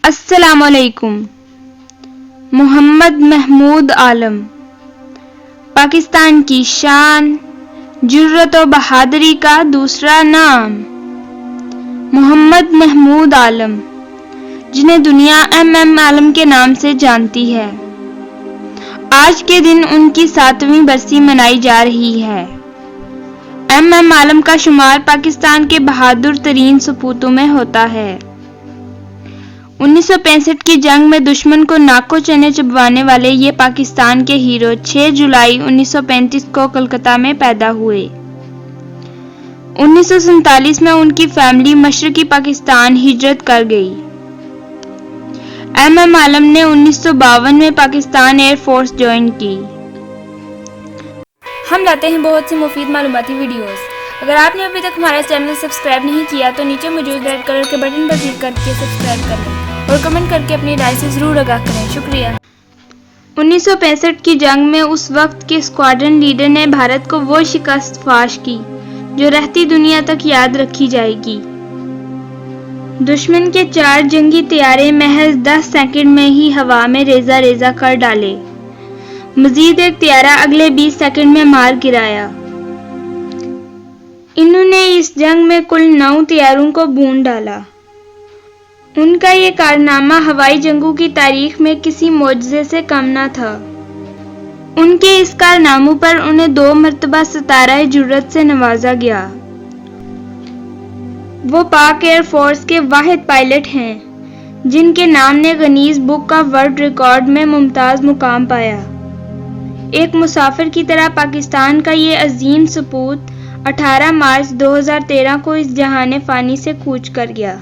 अस्सलामुअलैकुम। मोहम्मद महमूद आलम, पाकिस्तान की शान, जुर्रत और बहादुरी का दूसरा नाम। मोहम्मद महमूद आलम, जिन्हें दुनिया एम आलम के नाम से जानती है, आज के दिन उनकी 7वीं बरसी मनाई जा रही है। एम आलम का शुमार पाकिस्तान के बहादुर तरीन सपूतों में होता है। 1965 की जंग में दुश्मन को नाको चने चबवाने वाले ये पाकिस्तान के हीरो 6 जुलाई 1935 को कलकत्ता में पैदा हुए। 1947 में उनकी फैमिली मशरकी पाकिस्तान हिजरत कर गई। एम आलम ने 1952 में पाकिस्तान एयरफोर्स ज्वाइन की। हम लाते हैं बहुत सी मुफीद मालूमाती वीडियोस। अगर आपने अभी तक हमारा चैनल सब्सक्राइब नहीं किया तो नीचे मौजूद रेड कलर के बटन पर क्लिक करके सब्सक्राइब कर लें और कमेंट करके अपनी राय से ज़रूर आगाह करें। शुक्रिया। 1965 की जंग में उस वक्त के स्क्वाड्रन लीडर ने भारत को वो शिकस्त फाश की जो रहती दुनिया तक याद रखी जाएगी। दुश्मन के 4 जंगी तैयारे महज 10 सेकंड में ही हवा में रेजा रेजा कर डाले। मजीद एक तैयारा अगले 20 सेकंड में मार गिराया। इन्होंने इस जंग में कुल 9 तैयारों को भून डाला। उनका ये कारनामा हवाई जंगों की तारीख में किसी मोजज़े से कम न था। उनके इस कारनामों पर उन्हें 2 मरतबा सितारा जुर्रत से नवाजा गया। वो पाक एयरफोर्स के वाहिद पायलट हैं जिनके नाम ने गिनीज बुक का वर्ल्ड रिकॉर्ड में मुमताज मुकाम पाया। एक मुसाफिर की तरह पाकिस्तान का ये अजीम सपूत 18 मार्च 2013 को इस जहाने फ़ानी से कूच कर गया।